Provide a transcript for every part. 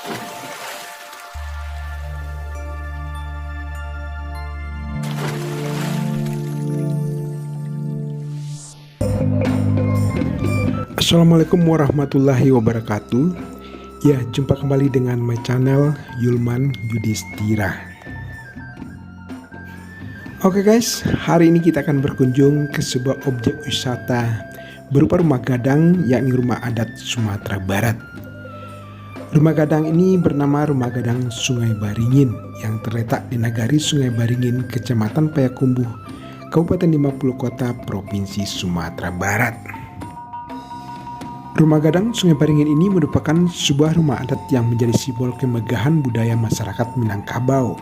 Assalamualaikum warahmatullahi wabarakatuh. Ya, jumpa kembali dengan my channel Yulman Yudhistira. Oke guys, hari ini kita akan berkunjung ke sebuah objek wisata berupa rumah gadang, yakni rumah adat Sumatera Barat. Rumah gadang ini bernama Rumah Gadang Sungai Baringin yang terletak di Nagari Sungai Baringin, Kecamatan Payakumbuh, Kabupaten 50 Kota, Provinsi Sumatera Barat. Rumah Gadang Sungai Baringin ini merupakan sebuah rumah adat yang menjadi simbol kemegahan budaya masyarakat Minangkabau.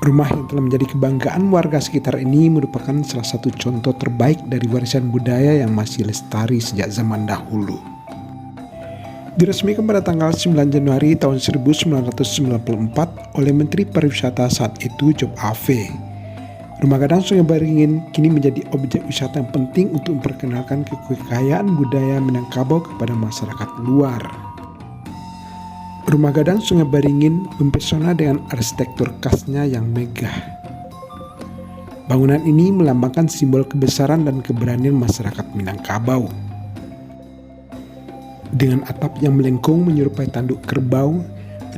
Rumah yang telah menjadi kebanggaan warga sekitar ini merupakan salah satu contoh terbaik dari warisan budaya yang masih lestari sejak zaman dahulu. Diresmikan pada tanggal 9 Januari tahun 1994 oleh Menteri Pariwisata saat itu, Job Ave. Rumah Gadang Sungai Baringin kini menjadi objek wisata yang penting untuk memperkenalkan kekayaan budaya Minangkabau kepada masyarakat luar. Rumah Gadang Sungai Baringin mempesona dengan arsitektur khasnya yang megah. Bangunan ini melambangkan simbol kebesaran dan keberanian masyarakat Minangkabau. Dengan atap yang melengkung menyerupai tanduk kerbau,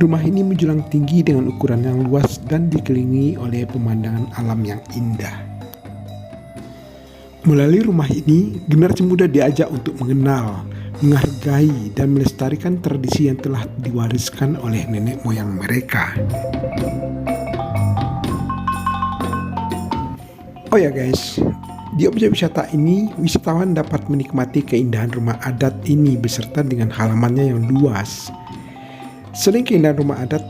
rumah ini menjulang tinggi dengan ukuran yang luas dan dikelilingi oleh pemandangan alam yang indah. Melalui rumah ini, generasi muda diajak untuk mengenal, menghargai, dan melestarikan tradisi yang telah diwariskan oleh nenek moyang mereka. Oh ya guys, di objek wisata ini, wisatawan dapat menikmati keindahan rumah adat ini beserta dengan halamannya yang luas. Selain keindahan rumah adat,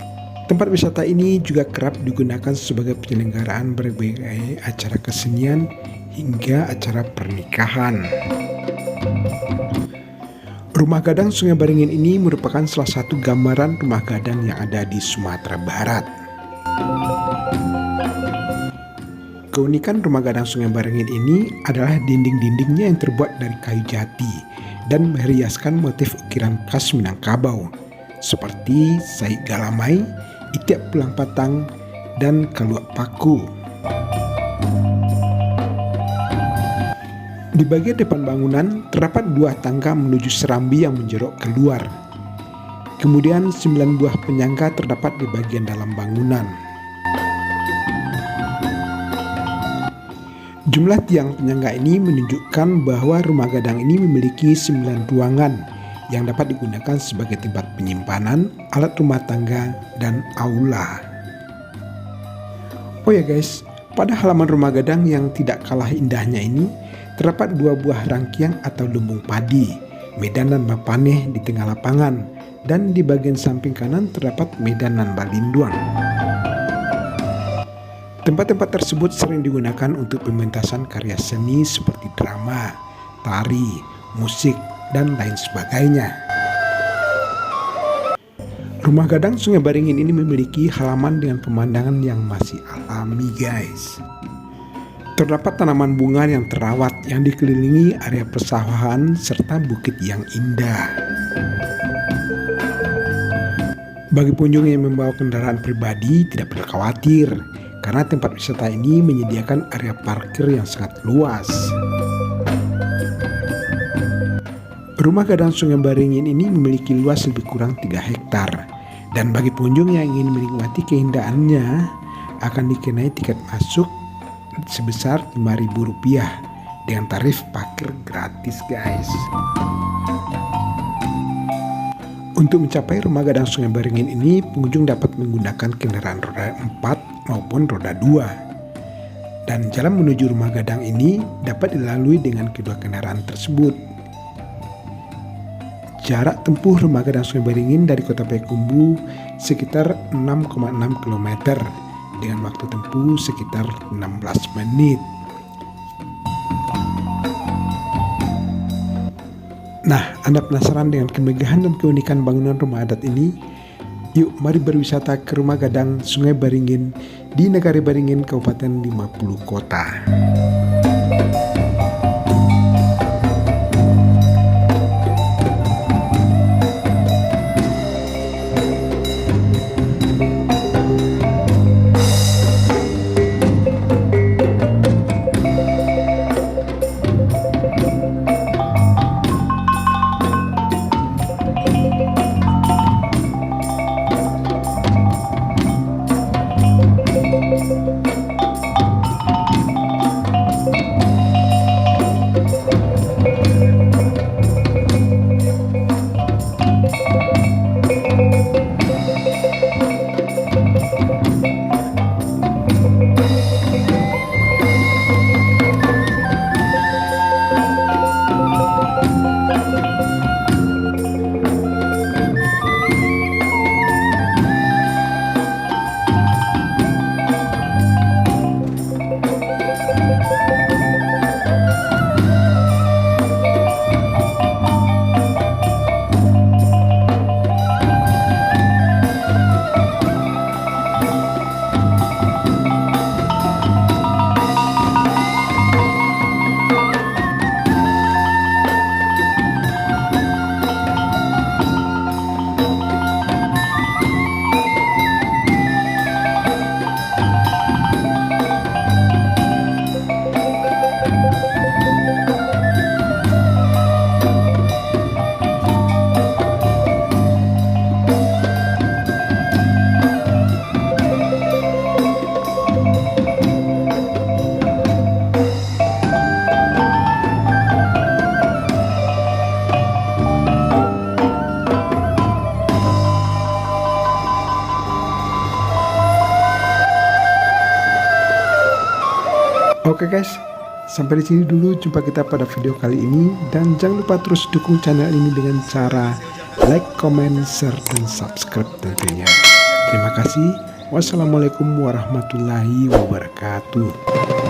tempat wisata ini juga kerap digunakan sebagai penyelenggaraan berbagai acara kesenian hingga acara pernikahan. Rumah Gadang Sungai Baringin ini merupakan salah satu gambaran rumah gadang yang ada di Sumatera Barat. Keunikan Rumah Gadang Sungai Baringin ini adalah dinding-dindingnya yang terbuat dari kayu jati dan meriaskan motif ukiran khas Minangkabau, seperti Saik Galamai, Itiak Pulang Patang, dan Kaluak Paku. Di bagian depan bangunan terdapat 2 tangga menuju serambi yang menjorok keluar. Kemudian 9 buah penyangga terdapat di bagian dalam bangunan. Jumlah tiang penyangga ini menunjukkan bahwa rumah gadang ini memiliki 9 ruangan yang dapat digunakan sebagai tempat penyimpanan, alat rumah tangga, dan aula. Oh ya guys, pada halaman rumah gadang yang tidak kalah indahnya ini, terdapat 2 buah rangkiang atau lumbung padi, medan dan papaneh di tengah lapangan, dan di bagian samping kanan terdapat medan dan balinduang. Tempat-tempat tersebut sering digunakan untuk pementasan karya seni seperti drama, tari, musik, dan lain sebagainya. Rumah Gadang Sungai Baringin ini memiliki halaman dengan pemandangan yang masih alami guys. Terdapat tanaman bunga yang terawat yang dikelilingi area persawahan serta bukit yang indah. Bagi pengunjung yang membawa kendaraan pribadi tidak perlu khawatir karena tempat wisata ini menyediakan area parkir yang sangat luas. Rumah Gadang Sungai Baringin ini memiliki luas lebih kurang 3 hektar dan bagi pengunjung yang ingin menikmati keindahannya akan dikenai tiket masuk sebesar Rp5.000 dengan tarif parkir gratis guys. Untuk mencapai Rumah Gadang Sungai Baringin ini, pengunjung dapat menggunakan kendaraan roda 4 maupun roda 2 dan jalan menuju Rumah Gadang ini dapat dilalui dengan kedua kendaraan tersebut. Jarak tempuh Rumah Gadang Sungai Baringin dari Kota Payakumbuh sekitar 6,6 km dengan waktu tempuh sekitar 16 menit. Nah, Anda penasaran dengan kemegahan dan keunikan bangunan rumah adat ini? Yuk, mari berwisata ke Rumah Gadang Sungai Baringin di Nagari Baringin, Kabupaten 50 Kota. Oke guys, sampai di sini dulu jumpa kita pada video kali ini, dan jangan lupa terus dukung channel ini dengan cara like, comment, share, dan subscribe tentunya. Terima kasih. Wassalamualaikum warahmatullahi wabarakatuh.